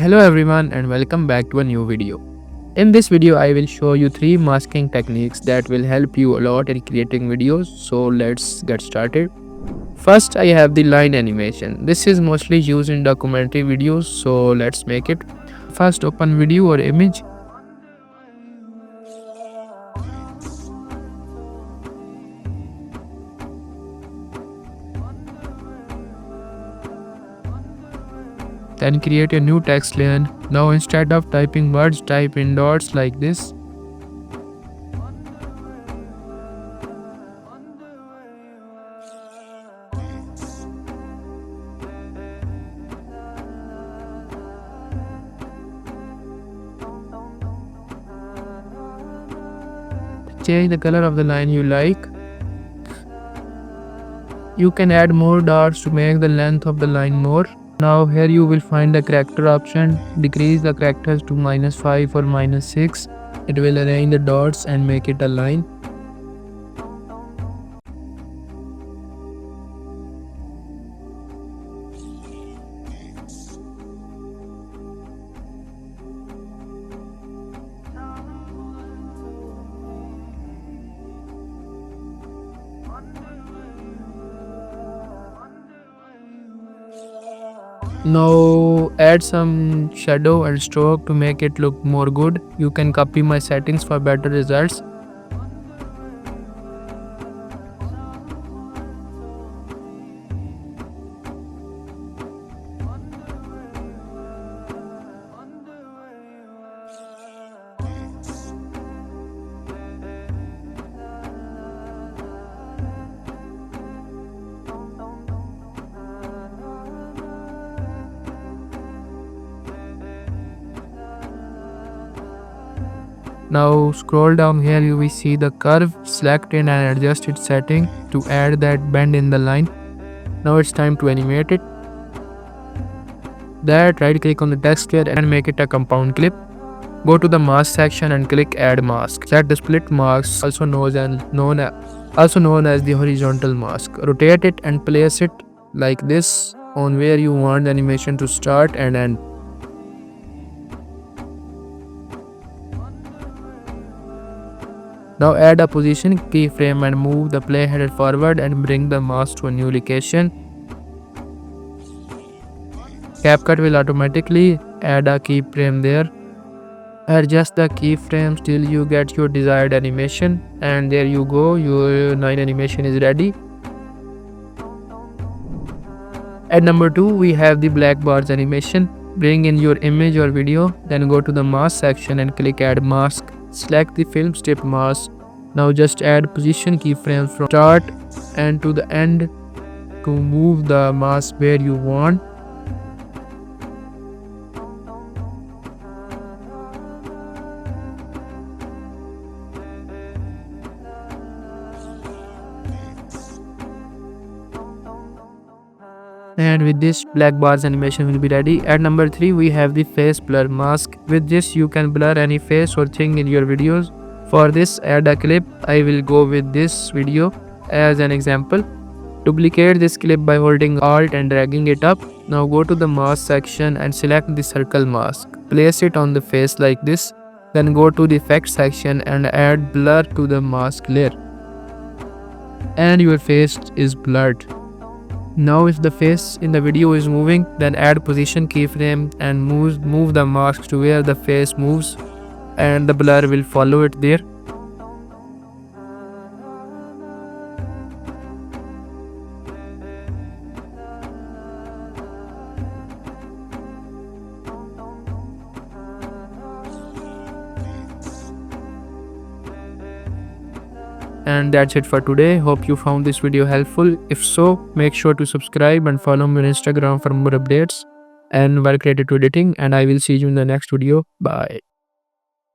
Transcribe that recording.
Hello everyone and welcome back to a new video. In this video I will show you 3 masking techniques that will help you a lot in creating videos. So let's get started. First I have the line animation. This is mostly used in documentary videos, so let's make it. First open video or image. Then create a new text layer. Now instead of typing words, type in dots like this. Change the color of the line you like. You can add more dots to make the length of the line more. Now here you will find the character option. Decrease the characters to -5 or -6. It will arrange the dots and make it a line. Now add some shadow and stroke to make it look more good. You can copy my settings for better results. Now scroll down here, you will see the curve. Select it and adjust its setting to add that bend in the line. Now it's time to animate it. That right click on the text layer and make it a compound clip. Go to the mask section and click add mask. Set the split mask, also known as the horizontal mask. Rotate it and place it like this on where you want the animation to start and end. Now add a position keyframe and move the playhead forward and bring the mask to a new location. CapCut will automatically add a keyframe there. Adjust the keyframes till you get your desired animation, and there you go, your line animation is ready. At number 2 we have the black bars animation. Bring in your image or video, then go to the mask section and click add mask. Select the film strip mask. Now just add position keyframes from start and to the end to move the mask where you want. And with this, black bars animation will be ready. At number 3 we have the face blur mask. With this you can blur any face or thing in your videos. For this, add a clip. I will go with this video as an example. Duplicate this clip by holding Alt and dragging it up. Now go to the mask section and select the circle mask. Place it on the face like this. Then go to the effects section and add blur to the mask layer. And your face is blurred. Now if the face in the video is moving, then add position keyframe and move the mask to where the face moves, and the blur will follow it there. And that's it for today. Hope you found this video helpful. If so, make sure to subscribe and follow me on Instagram for more updates and work related to editing, and I will see you in the next video. Bye.